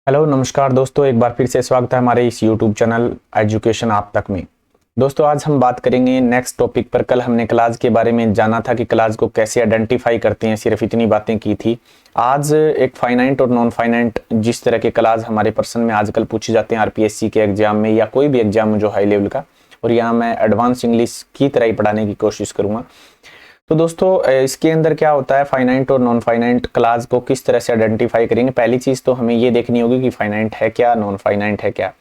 Hello नमस्कार दोस्तों, एक बार फिर से स्वागत है हमारे इस यूट्यूब चैनल एजुकेशन आप तक में। दोस्तों आज हम बात करेंगे नेक्स्ट टॉपिक पर। कल हमने क्लास के बारे में जाना था कि क्लास को कैसे आइडेंटिफाई करते हैं, सिर्फ इतनी बातें की थी। आज एक फाइनाइट और नॉन फाइनाइट जिस तरह के क्लास हमारे पर्सन में आजकल पूछे जाते हैं आरपीएससी के एग्जाम में या कोई भी एग्जाम जो हाई लेवल का, और यहाँ मैं एडवांस इंग्लिश की तरह ही पढ़ाने की कोशिश करूँगा। तो दोस्तों इसके अंदर क्या होता है, फाइनाइट और नॉन फाइनाइट क्लास को किस तरह से आइडेंटिफाई करेंगे। पहली चीज तो हमें ये देखनी होगी कि फाइनाइट है क्या, नॉन फाइनाइट है क्या।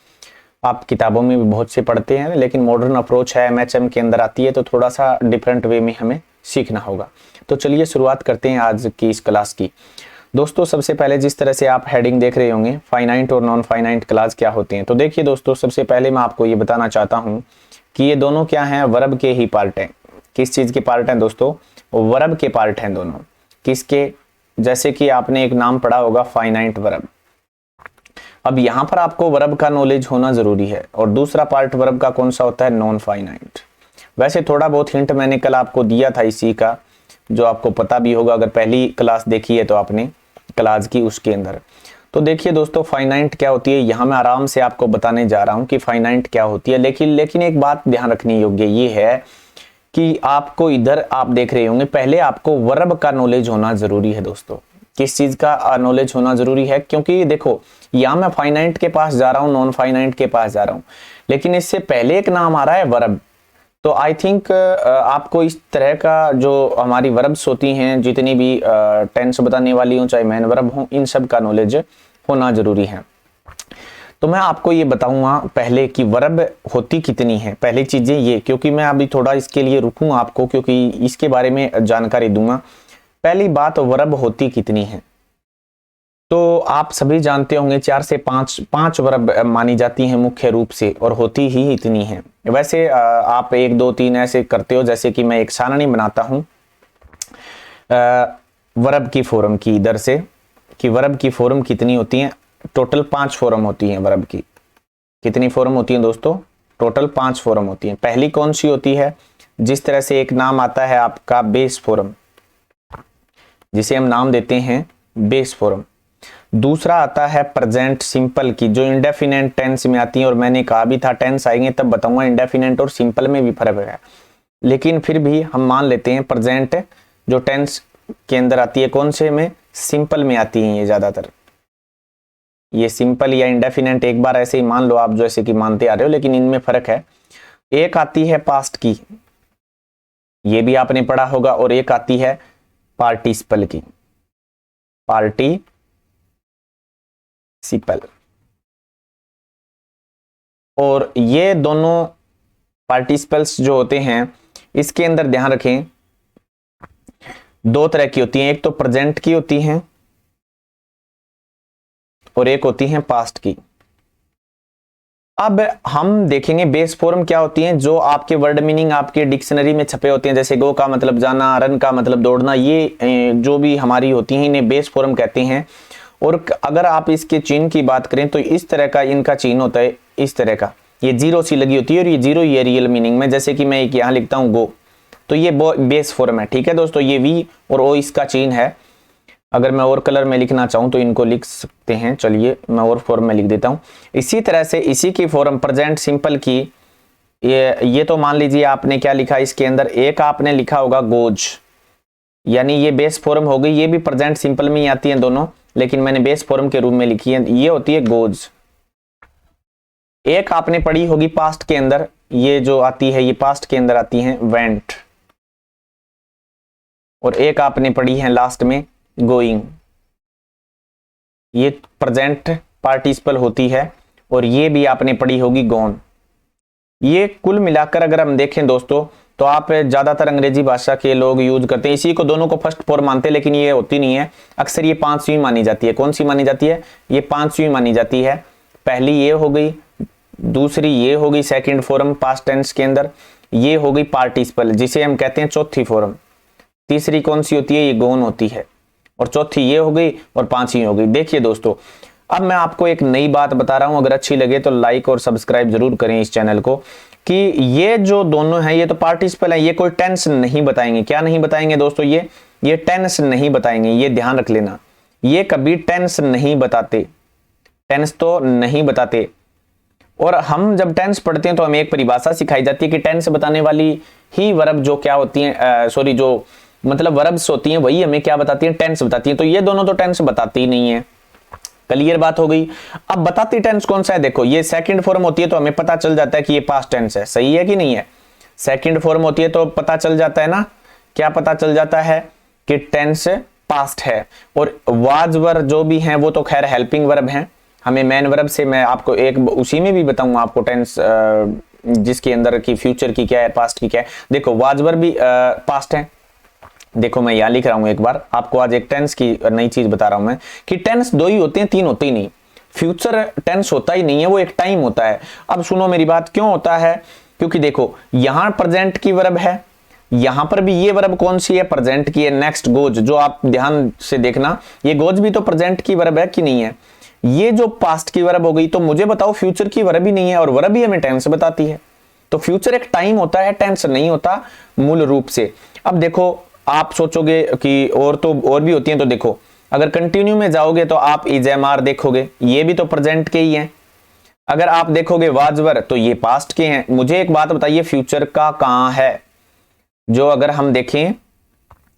आप किताबों में भी बहुत से पढ़ते हैं, लेकिन मॉडर्न अप्रोच है, एमएचएम के अंदर आती है, तो थोड़ा सा डिफरेंट वे में हमें सीखना होगा। तो चलिए शुरुआत करते हैं आज की इस क्लास की। दोस्तों सबसे पहले जिस तरह से आप हेडिंग देख रहे होंगे, फाइनाइट और नॉन फाइनाइट क्लास क्या होते हैं, तो देखिए दोस्तों, सबसे पहले मैं आपको ये बताना चाहता हूँ कि ये दोनों क्या हैं, वर्ब के ही पार्ट हैं। किस चीज के पार्ट हैं दोस्तों? वर्ब के पार्ट हैं दोनों। किसके? जैसे कि आपने एक नाम पढ़ा होगा फाइनाइट वर्ब। अब यहां पर आपको वर्ब का नॉलेज होना जरूरी है। और दूसरा पार्ट वर्ब का कौन सा होता है? Non finite. वैसे थोड़ा बहुत हिंट मैंने कल आपको दिया था इसी का, जो आपको पता भी होगा अगर पहली क्लास देखी है तो आपने क्लास की उसके अंदर। तो देखिए दोस्तों, फाइनाइट क्या होती है, यहां मैं आराम से आपको बताने जा रहा हूं कि फाइनाइट क्या होती है। लेकिन एक बात ध्यान रखनी योग्य ये है कि आपको इधर आप देख रहे होंगे, पहले आपको वर्ब का नॉलेज होना जरूरी है दोस्तों। किस चीज का नॉलेज होना जरूरी है? क्योंकि देखो यहां मैं फाइनाइट के पास जा रहा हूं, नॉन फाइनाइट के पास जा रहा हूं, लेकिन इससे पहले एक नाम आ रहा है वर्ब। तो आई थिंक आपको इस तरह का जो हमारी वर्ब्स होती हैं, जितनी भी टेंस बताने वाली हो, चाहे मेन वर्ब हो, इन सब का नॉलेज होना जरूरी है। तो मैं आपको ये बताऊंगा पहले कि वर्ब होती कितनी है। पहली चीजें ये, क्योंकि मैं अभी थोड़ा इसके लिए रुकूंगा आपको, क्योंकि इसके बारे में जानकारी दूंगा। पहली बात, वर्ब होती कितनी है। तो आप सभी जानते होंगे 4 से 5 वर्ब मानी जाती हैं मुख्य रूप से, और होती ही इतनी है। वैसे आप 1 2 3 ऐसे करते हो, जैसे कि मैं एक सारणी बनाता हूं वर्ब की फॉर्म की, इधर से कि वर्ब की फॉर्म कितनी होती है। टोटल 5 फॉर्म होती हैं वर्ब की। कितनी फॉर्म होती हैं दोस्तों? टोटल 5 फॉर्म होती हैं। पहली कौन सी होती है? जिस तरह से एक नाम आता है आपका बेस फॉर्म, जिसे हम नाम देते हैं बेस फॉर्म। दूसरा आता है प्रेजेंट सिंपल की, जो इंडेफिनेट टेंस में आती है। और मैंने कहा भी था टेंस आएंगे तब बताऊंगा, इंडेफिनेट और सिंपल में भी फर्क है, लेकिन फिर भी हम मान लेते हैं प्रेजेंट जो टेंस के अंदर आती है, कौन से में? सिंपल में आती है ये ज्यादातर। ये सिंपल या इंडेफिनेट एक बार ऐसे ही मान लो आप, जैसे कि मानते आ रहे हो, लेकिन इनमें फर्क है। एक आती है पास्ट की, ये भी आपने पढ़ा होगा, और एक आती है पार्टिसिपल की, पार्टिसिपल। और ये दोनों पार्टिसिपल्स जो होते हैं, इसके अंदर ध्यान रखें 2 तरह की होती हैं। एक तो प्रेजेंट की होती हैं और एक होती हैं पास्ट की। अब हम देखेंगे बेस फॉर्म क्या होती हैं, जो आपके वर्ड मीनिंग आपके डिक्शनरी में छपे होते हैं। जैसे गो का मतलब जाना, रन का मतलब दौड़ना, ये जो भी हमारी होती हैं इन्हें बेस फॉर्म कहते हैं। और अगर आप इसके चिन्ह की बात करें तो इस तरह का इनका चिन्ह होता है, इस तरह का, ये जीरो सी लगी होती है, और ये जीरो ये रियल मीनिंग में। जैसे कि मैं एक यहाँ लिखता हूँ गो, तो ये बेस फॉर्म है, ठीक है दोस्तों। ये वी और ओ इसका चिन्ह है। अगर मैं और कलर में लिखना चाहूं तो इनको लिख सकते हैं, चलिए मैं और फॉर्म में लिख देता हूं। इसी तरह से इसी की फॉर्म प्रेजेंट सिंपल की, ये तो मान लीजिए आपने क्या लिखा इसके अंदर, एक आपने लिखा होगा गोज, यानी ये बेस फॉर्म हो गई। ये भी प्रेजेंट सिंपल में ही आती है दोनों, लेकिन मैंने बेस फॉर्म के रूप में लिखी है, ये होती है गोज। एक आपने पढ़ी होगी पास्ट के अंदर, ये जो आती है ये पास्ट के अंदर आती है वेंट। और एक आपने पढ़ी है लास्ट में गोइंग, ये प्रेजेंट पार्टिसिपल होती है। और ये भी आपने पढ़ी होगी गॉन। ये कुल मिलाकर अगर हम देखें दोस्तों, तो आप ज्यादातर अंग्रेजी भाषा के लोग यूज करते हैं इसी को, दोनों को फर्स्ट फॉर्म मानते हैं, लेकिन ये होती नहीं है। अक्सर ये 5वीं मानी जाती है। कौन सी मानी जाती है? ये 5वीं मानी जाती है। पहली ये हो गई, दूसरी ये हो गई सेकेंड फॉर्म पास्ट टेंस के अंदर, ये हो गई पार्टिसिपल जिसे हम कहते हैं चौथी फॉर्म। तीसरी कौन सी होती है? ये गॉन होती है। और चौथी ये हो गई, और 5वीं हो गई। देखिए दोस्तों, अब मैं आपको एक नई बात बता रहा हूं, अगर अच्छी लगे तो लाइक और सब्सक्राइब जरूर करें इस चैनल को, कि ये जो दोनों हैं ये तो पार्टिसिपल है, ये कोई टेंस नहीं बताएंगे। क्या नहीं बताएंगे दोस्तों? ये टेंस नहीं बताएंगे, ये ध्यान रख लेना, ये कभी टेंस नहीं बताते। टेंस तो नहीं बताते। और हम जब टेंस पढ़ते हैं तो हमें एक परिभाषा सिखाई जाती है कि टेंस बताने वाली ही वर्ब जो क्या होती है, जो मतलब वर्ब्स होती हैं वही हमें क्या बताती हैं, टेंस बताती हैं। तो ये दोनों तो टेंस बताती ही नहीं है। क्लियर बात हो गई। अब बताती टेंस कौन सा है, देखो ये सेकंड फॉर्म होती है तो हमें पता चल जाता है कि ये पास्ट टेंस है, सही है कि नहीं है। सेकंड फॉर्म होती है तो पता चल जाता है ना, क्या पता चल जाता है कि टेंस पास्ट है। और वाज वर जो भी हैं वो तो खैर हेल्पिंग वर्ब हैं, हमें मेन वर्ब से मैं आपको एक उसी में भी बताऊंगा आपको टेंस जिसके अंदर की फ्यूचर की क्या है, पास्ट की क्या है। देखो वाज वर भी पास्ट है। देखो मैं यहां लिख रहा हूं, एक बार आपको आज एक टेंस की नई चीज बता रहा हूं मैं कि टेंस दो ही होते हैं, तीन होते ही नहीं। फ्यूचर टेंस होता ही नहीं है, वो एक टाइम होता है। अब सुनो मेरी बात, क्यों होता है, क्योंकि देखो यहां प्रेजेंट की वर्ब है, यहां पर भी ये वर्ब कौन सी है, प्रेजेंट की है। नेक्स्ट गोज, जो आप ध्यान से देखना, ये गोज भी तो प्रेजेंट की वर्ब है कि नहीं है। ये जो पास्ट की वर्ब हो गई, तो मुझे बताओ फ्यूचर की वर्ब ही नहीं है और वर्ब ही हमें टेंस बताती है। तो फ्यूचर एक टाइम होता है, टेंस नहीं होता मूल रूप से। अब देखो आप सोचोगे कि और तो और भी होती हैं, तो देखो अगर कंटिन्यू में जाओगे तो आप इज एम आर देखोगे, ये भी तो प्रेजेंट के ही हैं। अगर आप देखोगे वाजवर तो ये पास्ट के हैं। मुझे एक बात बताइए, फ्यूचर का कहां है, जो अगर हम देखें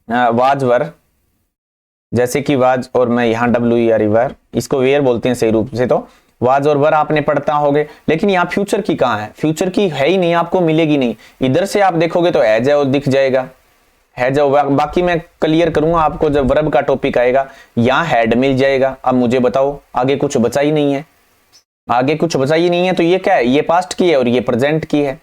वाजवर, जैसे कि वाज और मैं यहां डब्ल्यू आर वर, इसको वेयर बोलते हैं सही रूप से, तो वाज और वर आपने पढ़ता होगे, लेकिन यहां फ्यूचर की कहां है, फ्यूचर की है ही नहीं, आपको मिलेगी नहीं। इधर से आप देखोगे तो है जो दिख जाएगा, है जो, बाकी मैं क्लियर करूंगा आपको जब वर्ब का टॉपिक आएगा। यहां हेड मिल जाएगा। अब मुझे बताओ आगे कुछ बचा ही नहीं है, आगे कुछ बचा ही नहीं है। तो ये क्या है, ये पास्ट की है और ये प्रेजेंट की है।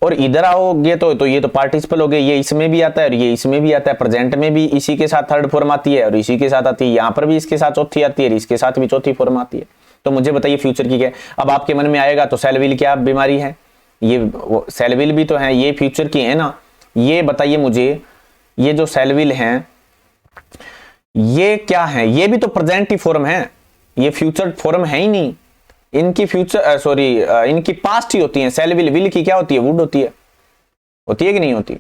और इधर आओगे तो ये तो पार्टिसिपल हो गए, ये इसमें भी आता है और ये इसमें भी आता है। प्रेजेंट में भी इसी के साथ थर्ड फॉर्म आती है और इसी के साथ आती है, यहां पर भी इसके साथ चौथी आती है और इसके साथ भी चौथी फॉर्म आती है। तो मुझे बताइए फ्यूचर की क्या है। अब आपके मन में आएगा तो सेल विल क्या बीमारी है, ये सेल विल भी तो है, ये फ्यूचर की है ना। ये बताइए मुझे, ये जो सेल विल हैं ये क्या है, ये भी तो प्रेजेंट ही फॉर्म है, ये फ्यूचर फॉर्म है ही नहीं। इनकी फ्यूचर इनकी पास्ट ही होती है। सेल विल की क्या होती है, वुड होती है कि नहीं होती।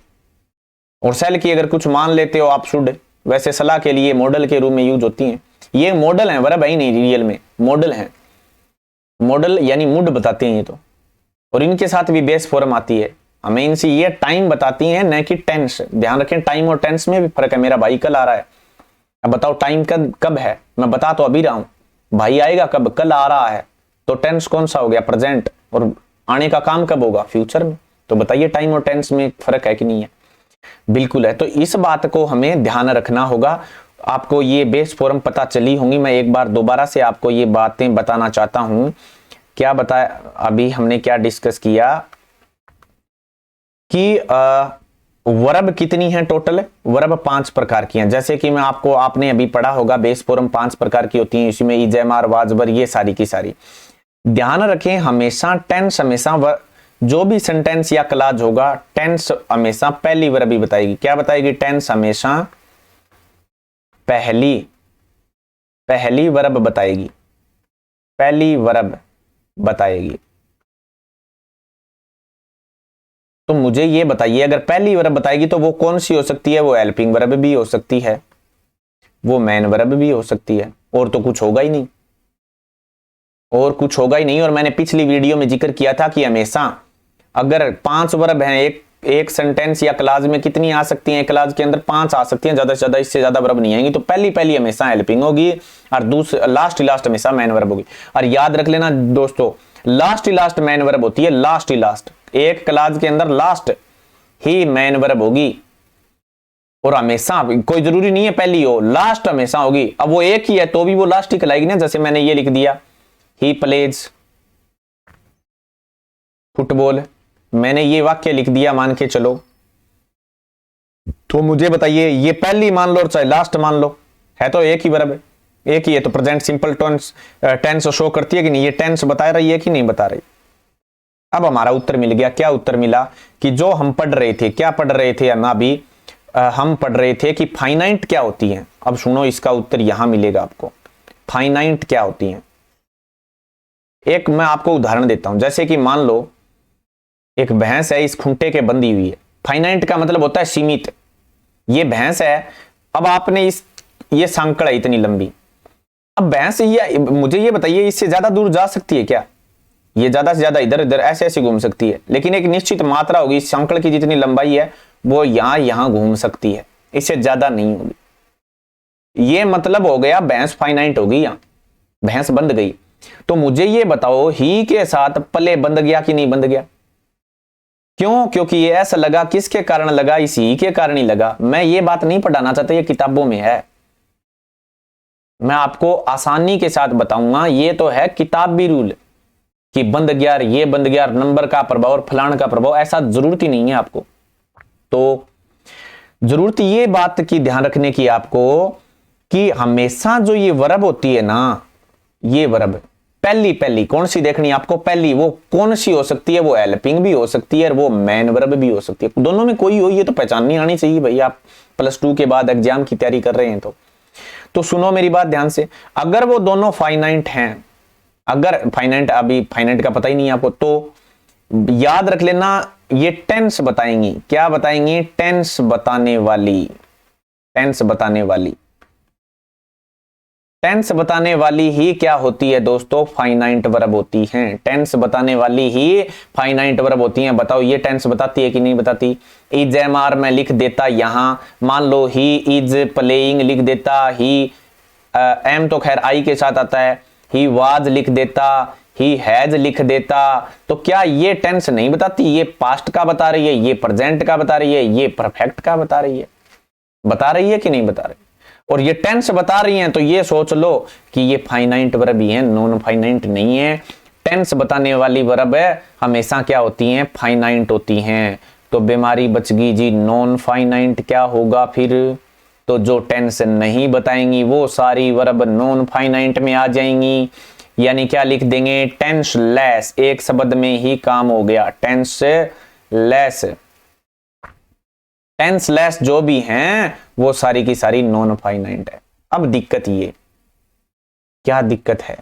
और सेल की अगर कुछ मान लेते हो आप शुड, वैसे सलाह के लिए मॉडल के रूप में यूज होती हैं। ये मॉडल है, वर्ब है ही नहीं, रियल में मॉडल है। मॉडल यानी मूड बताते हैं ये तो। और इनके साथ भी बेस फॉर्म आती है, हमें इनसे ये टाइम बताती हैं न कि टेंस। ध्यान रखें टाइम और टेंस में भी फर्क है। मेरा भाई कल आ रहा है, अब बताओ टाइम कब है, मैं बता तो अभी रहा हूं, भाई आएगा कब, कल आ रहा है। तो टेंस कौन सा हो गया, प्रेजेंट, और आने का काम कब होगा, फ्यूचर में। तो बताइए टाइम और टेंस में फर्क है कि नहीं है, बिल्कुल है। तो इस बात को हमें ध्यान रखना होगा। आपको ये बेस फॉर्म पता चली होंगी, मैं एक बार दोबारा से आपको ये बातें बताना चाहता हूं। क्या बताया अभी हमने, क्या डिस्कस किया कि वर्ब कितनी है टोटल, वर्ब 5 प्रकार की हैं। जैसे कि मैं आपने अभी पढ़ा होगा बेस फॉर्म 5 प्रकार की होती हैं, इसमें is am are was were, ये सारी की सारी। ध्यान रखें हमेशा टेंस हमेशा जो भी सेंटेंस या क्लॉज होगा, टेंस हमेशा पहली वर्ब ही बताएगी। क्या बताएगी, टेंस हमेशा पहली वर्ब बताएगी, पहली वर्ब बताएगी। तो मुझे ये बताइए अगर पहली वर्ब बताएगी तो वो कौन सी हो सकती है, वो हेल्पिंग वर्ब भी हो सकती है, वो मेन वर्ब भी हो सकती है, और तो कुछ होगा ही नहीं, और कुछ होगा ही नहीं। और मैंने पिछली वीडियो में जिक्र किया था कि हमेशा अगर 5 वर्ब हैं एक सेंटेंस या क्लाज में, कितनी आ सकती हैं, क्लाज के अंदर 5 आ सकती हैं, ज्यादा से ज्यादा, इससे ज्यादा वर्ब नहीं आएंगी। तो पहली हमेशा हेल्पिंग होगी और लास्ट हमेशा मेन वर्ब होगी। और याद रख लेना दोस्तों, लास्ट मेन वर्ब होती है, लास्ट एक क्लाज के अंदर लास्ट ही मेन वर्ब होगी। और हमेशा, कोई जरूरी नहीं है पहली हो, लास्ट हमेशा होगी। अब वो एक ही है तो भी वो लास्ट ही कहलाएगी ना। जैसे मैंने ये लिख दिया, ही प्लेज फुटबॉल, मैंने ये वाक्य लिख दिया मान के चलो, तो मुझे बताइए ये पहली मान लो और चाहे लास्ट मान लो, है तो एक ही वर्ब है, एक ही है। तो प्रेजेंट सिंपल टेंस शो करती है कि नहीं, ये टेंस बता रही है कि नहीं बता रही। अब हमारा उत्तर मिल गया। क्या उत्तर मिला कि जो हम पढ़ रहे थे, क्या पढ़ रहे थे हम अभी, हम पढ़ रहे थे कि फाइनाइट क्या होती है। अब सुनो इसका उत्तर यहां मिलेगा आपको, फाइनाइट क्या होती है। एक मैं आपको उदाहरण देता हूं, जैसे कि मान लो एक भैंस है, इस खूंटे के बंधी हुई है। फाइनाइट का मतलब होता है सीमित। ये भैंस है, अब आपने ये सांकड़ है इतनी लंबी, अब भैंस ये मुझे ये बताइए, इससे ज्यादा दूर जा सकती है क्या? ये ज्यादा से ज्यादा इधर इधर ऐसे ऐसे घूम सकती है, लेकिन एक निश्चित मात्रा होगी, इस सांकड़ की जितनी लंबाई है वो यहां घूम सकती है, इससे ज्यादा नहीं होगी। ये मतलब हो गया भैंस फाइनाइट होगी, यहां भैंस बंध गई। तो मुझे ये बताओ, ही के साथ पले बंध गया कि नहीं बंध गया? क्यों? क्योंकि ये ऐसा लगा, किसके कारण लगा? इस ही के कारण ही लगा। मैं ये बात नहीं पढ़ाना चाहता, ये किताबों में है, मैं आपको आसानी के साथ बताऊंगा। ये तो है किताबी रूल कि बंद गया, ये बंद गया, नंबर का प्रभाव और फलान का प्रभाव, ऐसा जरूरत ही नहीं है आपको। तो जरूरत ये बात की ध्यान रखने की आपको कि हमेशा जो ये वर्ब होती है ना, ये वर्ब पहली कौन सी देखनी है आपको? पहली वो कौन सी हो सकती है? वो हेल्पिंग भी हो सकती है और वो मेन वर्ब भी हो सकती है। दोनों में कोई हो, ये तो पहचाननी आनी चाहिए भाई। आप +2 के बाद एग्जाम की तैयारी कर रहे हैं तो सुनो मेरी बात ध्यान से। अगर वो दोनों फाइनाइट हैं, अगर फाइनाइट, अभी फाइनाइट का पता ही नहीं है आपको, तो याद रख लेना, ये टेंस बताएंगी। क्या बताएंगी? टेंस बताने वाली, टेंस बताने वाली, टेंस बताने वाली ही क्या होती है दोस्तों? फाइनाइट वर्ब होती हैं। टेंस बताने वाली ही फाइनाइट वर्ब होती हैं। बताओ ये टेंस बताती है कि नहीं बताती? इज एम आर में लिख देता यहां, मान लो ही इज प्लेइंग लिख देता, ही एम तो खैर आई के साथ आता है, ही वाज लिख देता, ही हैज लिख देता, तो क्या ये टेंस नहीं बताती? ये पास्ट का बता रही है, ये प्रेजेंट का बता रही है, ये परफेक्ट का बता रही है। बता रही है कि नहीं बता रही? और ये टेंस बता रही हैं, तो ये सोच लो कि ये फाइनाइट वर्ब ही है, नॉन फाइनाइट नहीं है। टेंस बताने वाली वर्ब है हमेशा क्या होती हैं? फाइनाइट होती हैं। तो बीमारी बच गई जी। नॉन फाइनाइट क्या होगा फिर? तो जो टेंस नहीं बताएंगी वो सारी वर्ब नॉन फाइनाइट में आ जाएंगी। यानी क्या लिख देंगे? Tense less. एक शब्द में ही काम हो गया, टेंस लेस। टेंस लेस जो भी हैं वो सारी की सारी नॉन फाइनाइट है। अब दिक्कत ये, क्या दिक्कत है?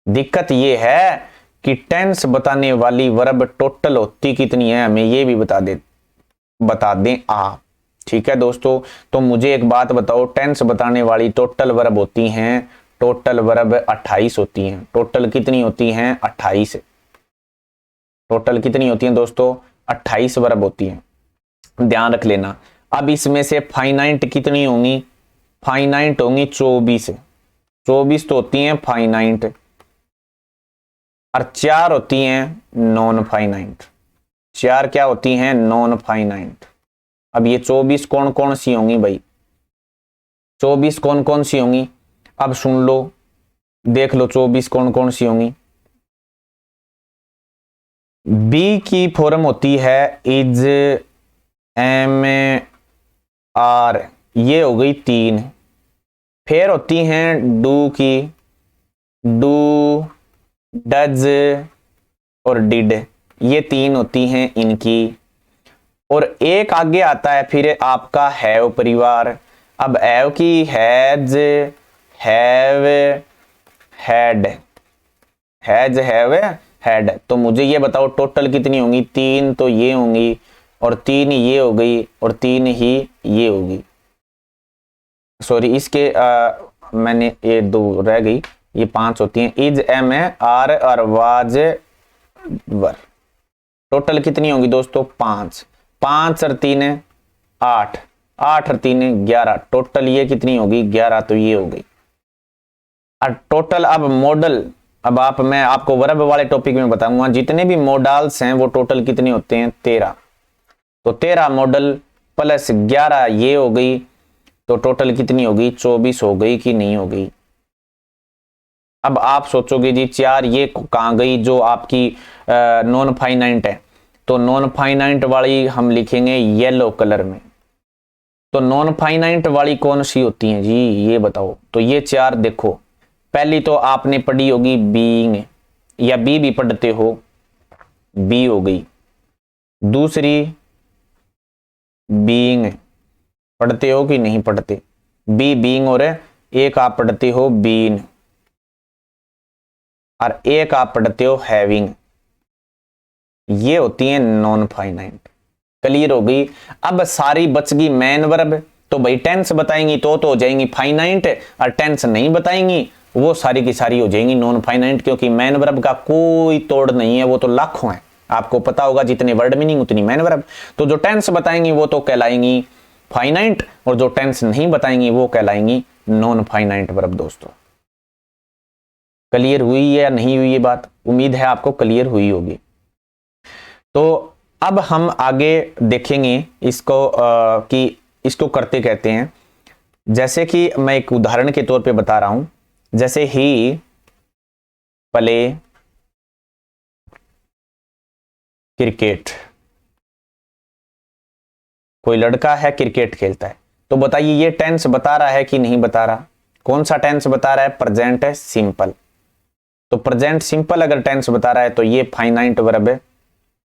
दिक्कत ये है कि टेंस बताने वाली वर्ब टोटल होती कितनी है, हमें ये भी बता दें आप। ठीक है दोस्तों, तो मुझे एक बात बताओ, टेंस बताने वाली टोटल वर्ब होती हैं, टोटल वर्ब 28 होती हैं। टोटल कितनी होती हैं? 28। टोटल कितनी होती हैं दोस्तों? 28 वर्ब होती हैं, ध्यान रख लेना। अब इसमें से फाइनाइट कितनी होंगी? फाइनाइट होंगी 24। 24 तो होती हैं फाइनाइट, और 4 होती हैं नॉन फाइनाइट। 4 क्या होती हैं? Non finite. अब ये 24 कौन कौन सी होंगी भाई? 24 कौन कौन सी होंगी? अब सुन लो, देख लो 24 कौन कौन सी होंगी। बी की फॉर्म होती है इज, एम आर, ये हो गई 3। फिर होती हैं डू की, डू, डज और डिड, ये 3 होती हैं इनकी। और एक आगे आता है फिर आपका हैव परिवार। अब हैव की has, have, had, has, have, had. तो मुझे ये बताओ टोटल कितनी होंगी? 3 तो ये होंगी, और 3 ये हो गई, और 3 ही ये होगी। सॉरी, इसके मैंने ये 2 रह गई, ये 5 होती हैं। इज, एम, आर और वाज, वर। टोटल कितनी होंगी दोस्तों? 5। 5 और 3 8, 8 और 3 11। टोटल ये कितनी होगी? 11। तो ये हो गई। और टोटल अब मॉडल, अब मैं आपको वर्ब वाले टॉपिक में बताऊंगा, जितने भी मॉडल्स हैं वो टोटल कितने होते हैं? 13। तो 13 मॉडल प्लस 11 ये हो गई, तो टोटल कितनी होगी? 24 हो गई कि नहीं हो गई? अब आप सोचोगे जी 4 ये कहां गई जो आपकी नॉन फाइनाइट है? तो नॉन फाइनाइट वाली हम लिखेंगे येलो कलर में। तो नॉन फाइनाइट वाली कौन सी होती हैं जी, ये बताओ। तो ये 4 देखो, पहली तो आपने पढ़ी होगी बीइंग, या बी भी पढ़ते हो, बी हो गई। दूसरी बीइंग पढ़ते हो कि नहीं पढ़ते? बी बीइंग, और एक आप पढ़ते हो बीन, और एक आप पढ़ते हो हैविंग। ये होती हैं नॉन फाइनाइट। क्लियर हो गई? अब सारी बच गई मेन वर्ब। तो भाई टेंस बताएंगी तो हो जाएंगी फाइनाइट, और टेंस नहीं बताएंगी वो सारी की सारी हो जाएंगी नॉन फाइनाइट, क्योंकि मैन वर्ब का कोई तोड़ नहीं है, वो तो लाखों है। आपको पता होगा जितने वर्ड मीनिंग उतनी मैन वर्ब। तो जो टेंस बताएंगी वो तो कहलाएंगी फाइनाइट, और जो टेंस नहीं बताएंगी वो कहलाएंगी नॉन फाइनाइट वर्ब। दोस्तों क्लियर हुई या नहीं हुई ये बात? उम्मीद है आपको क्लियर हुई होगी। तो अब हम आगे देखेंगे इसको कि इसको करते कहते हैं। जैसे कि मैं एक उदाहरण के तौर पे बता रहा हूं, जैसे ही प्ले क्रिकेट, कोई लड़का है क्रिकेट खेलता है, तो बताइए ये टेंस बता रहा है कि नहीं बता रहा? कौन सा टेंस बता रहा है? प्रेजेंट है सिंपल। तो प्रेजेंट सिंपल अगर टेंस बता रहा है तो ये फाइनाइट वर्ब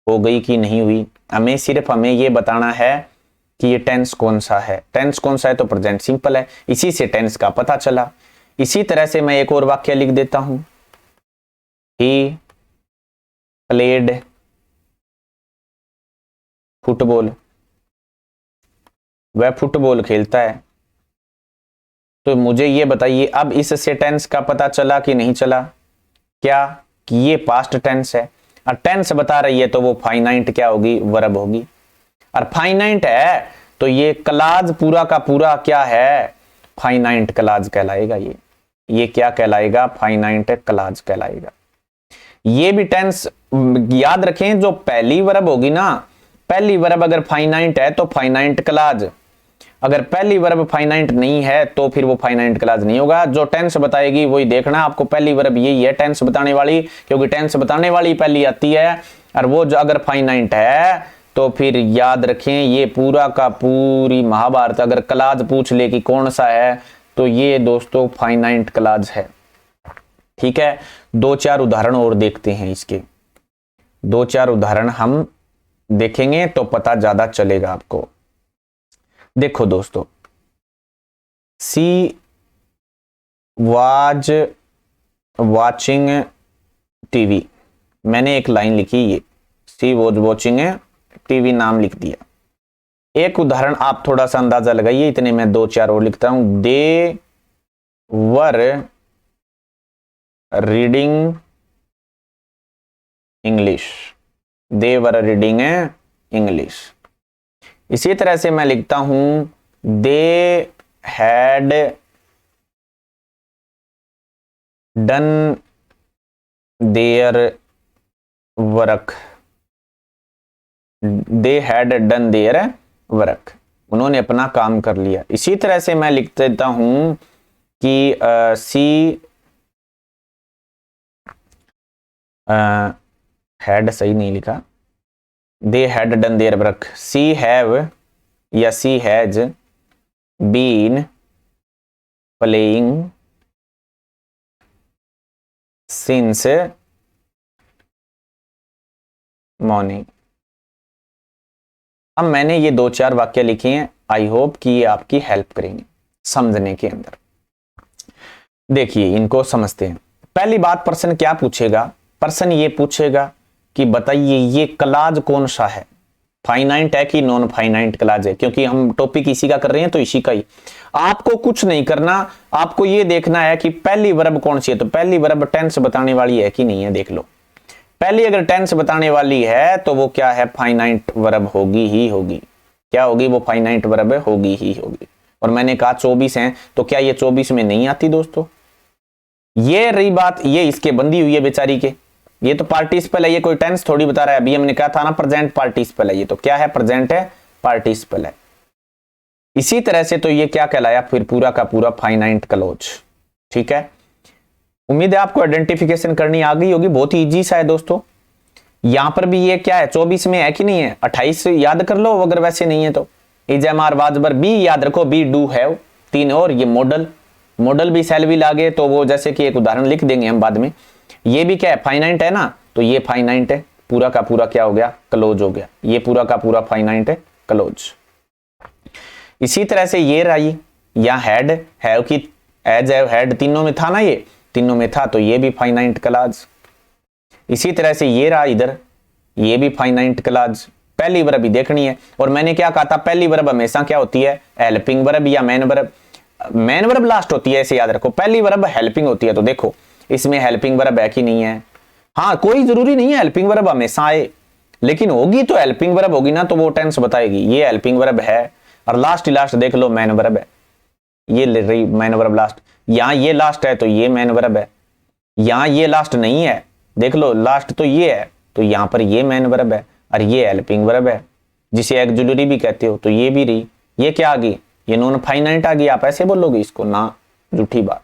हो गई कि नहीं हुई? हमें ये बताना है कि ये टेंस कौन सा है। टेंस कौन सा है? तो प्रेजेंट सिंपल है, इसी से टेंस का पता चला। इसी तरह से मैं एक और वाक्य लिख देता हूं, ही प्लेड फुटबॉल, वह फुटबॉल खेलता है। तो मुझे ये बताइए अब इससे टेंस का पता चला कि नहीं चला? क्या कि ये पास्ट टेंस है, और टेंस बता रही है तो वो फाइनाइट क्या होगी? वर्ब होगी। और फाइनाइट है तो ये क्लाज पूरा का पूरा क्या है? फाइनाइट क्लाज कहलाएगा। ये क्या कहलाएगा? फाइनाइट क्लाज कहलाएगा। ये भी टेंस याद रखें, जो पहली वर्ब होगी ना, पहली वर्ब अगर फाइनाइट है तो फाइनाइट क्लाज, अगर पहली वर्ब फाइनाइट नहीं है तो फिर वो फाइनाइट क्लाज नहीं होगा। जो टेंस बताएगी वही देखना आपको, पहली वर्ब यही है टेंस बताने वाली, क्योंकि टेंस बताने वाली पहली आती है, और वो जो अगर फाइनाइट है तो फिर याद रखें ये पूरा का पूरी महाभारत अगर क्लाज पूछ ले कि कौन सा है, तो ये दोस्तों फाइनाइट क्लाज है। ठीक है, दो चार उदाहरण और देखते हैं इसके, दो चार उदाहरण हम देखेंगे तो पता ज्यादा चलेगा आपको। देखो दोस्तों, सी वाज वॉचिंग टीवी, मैंने एक लाइन लिखी, ये सी वाज वॉचिंग टीवी नाम लिख दिया। एक उदाहरण आप थोड़ा सा अंदाजा लगाइए, इतने में दो चार और लिखता हूं। They were reading English, they were reading English. इसी तरह से मैं लिखता हूं they had done their work, they had done their work, उन्होंने अपना काम कर लिया। इसी तरह से मैं लिख देता हूं कि सी हैड सही नहीं लिखा, they had done their work, she have या she has been playing since morning. अब मैंने ये दो चार वाक्य लिखे हैं, आई होप कि ये आपकी हेल्प करेंगे समझने के अंदर। देखिए इनको समझते हैं। पहली बात, पर्सन क्या पूछेगा? पर्सन ये पूछेगा कि बताइए ये क्लाज कौन सा है, फाइनाइट है कि नॉन फाइनाइट क्लाज है, क्योंकि हम टॉपिक इसी का कर रहे हैं तो इसी का ही। आपको कुछ नहीं करना, आपको ये देखना है कि पहली वर्ब कौन सी है। तो पहली वर्ब टेंस बताने वाली है कि नहीं है, देख लो। पहली अगर टेंस बताने वाली है तो वो क्या है? फाइनाइट वर्ब होगी ही होगी। क्या होगी? वो फाइनाइट वर्ब होगी ही होगी। और मैंने कहा 24 हैं, तो क्या ये 24 में नहीं आती दोस्तों? ये रही बात, ये इसके बंदी हुई है बेचारी के, ये तो पार्टिसिपल है, ये कोई टेंस थोड़ी बता रहा है। अभी हमने कहा था ना प्रेजेंट पार्टिसिपल है, ये तो क्या है? प्रेजेंट है पार्टिसिपल है। इसी तरह से तो ये क्या कहलाया फिर? पूरा का पूरा फाइनाइट क्लोज। ठीक है, उम्मीद है आपको आइडेंटिफिकेशन करनी आ गई होगी, बहुत ही इजी सा है दोस्तों। यहां पर भी ये क्या है? 24 में है कि नहीं है? 28 याद कर लो अगर वैसे नहीं है तो। इज एम आर वाजबर बी याद रखो, बी डू हैव, तीन और ये मॉडल भी सेल भी लागे, तो वो जैसे कि एक उदाहरण लिख देंगे हम बाद में। ये भी क्या है? फाइनाइट है ना, तो ये फाइनाइट है, पूरा का पूरा क्या हो गया? क्लोज हो गया। ये पूरा का पूरा फाइनाइट है, क्लोज। इसी तरह से ये रही, या हैड, हैव की एज हैव हैड तीनों में था ना, ये तीनों में था, तो ये भी फाइनाइट क्लाज। इसी तरह से ये रहा इधर, ये भी फाइनाइट क्लाज। पहली वर्ब भी देखनी है, और मैंने क्या कहा था? पहली वर्ब हमेशा क्या होती है? हेल्पिंग वर्ब या main verb. Main verb last होती है, ऐसे याद रखो। पहली वर्ब हेल्पिंग होती है, तो देखो इसमें हेल्पिंग वर्ब है कि नहीं है। हाँ, कोई जरूरी नहीं है हेल्पिंग वर्ब हमेशा आए, लेकिन होगी तो हेल्पिंग वर्ब होगी ना, तो वो टेंस बताएगी ये हेल्पिंग वर्ब है। और लास्ट लास्ट देख लो मेन वर्ब है, ये ले रही मेन वर्ब लास्ट। यहां ये लास्ट है तो ये मेन वर्ब है, यहां ये लास्ट नहीं है, देख लो लास्ट तो ये है, तो यहां पर ये मेन वर्ब है और ये हेल्पिंग वर्ब है, जिसे एक्जुलरी भी कहते हो। तो ये भी रही, ये क्या आ गई, ये नॉन फाइनाइट आ गई। आप ऐसे बोलोगे इसको ना, झूठी बात।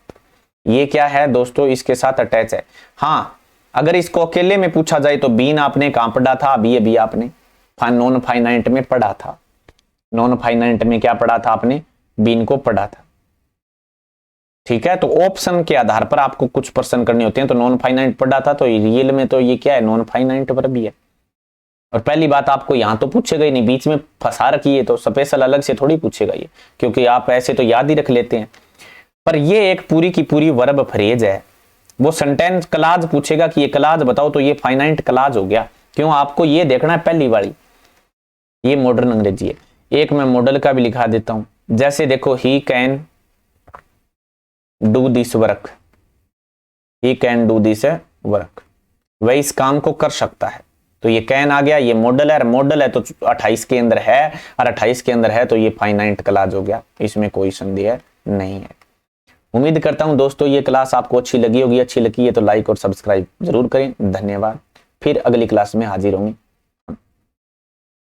ये क्या है दोस्तों, इसके साथ अटैच है। हाँ, अगर इसको अकेले में पूछा जाए तो बीन आपने कहां पढ़ा था, अभी आपने नॉन फाइनाइट में पढ़ा था। नॉन फाइनाइट में क्या पढ़ा था आपने, बीन को पढ़ा था। ठीक है, तो ऑप्शन के आधार पर आपको कुछ प्रश्न करने होते हैं। तो नॉन फाइनाइट पढ़ा था, तो रियल में तो ये क्या है, नॉन फाइनाइट वर्ब भी है। और पहली बात आपको यहां तो पूछेगा ही नहीं, बीच में फंसा रखी है, तो स्पेशल अलग से थोड़ी पूछेगा ये, क्योंकि आप ऐसे तो याद ही रख लेते हैं। पर ये एक पूरी की पूरी वर्ब फ्रेज है। वो सेंटेंस क्लाज पूछेगा कि ये क्लाज बताओ, तो ये फाइनाइट क्लाज हो गया। क्यों, आपको ये देखना है पहली वाली, ये मॉडर्न अंग्रेजी है। एक मैं मॉडल का भी लिखा देता हूं, जैसे देखो he can do this work, he can do this work, वह इस काम को कर सकता है। तो ये कैन आ गया, ये मॉडल है, मॉडल है तो 28 के अंदर है, और 28 के अंदर है तो ये फाइनाइट क्लाज हो गया, इसमें कोई संदेह नहीं है। उम्मीद करता हूं दोस्तों ये क्लास आपको अच्छी लगी होगी। अच्छी लगी है तो लाइक और सब्सक्राइब जरूर करें। धन्यवाद। फिर अगली क्लास में हाजिर होंगे।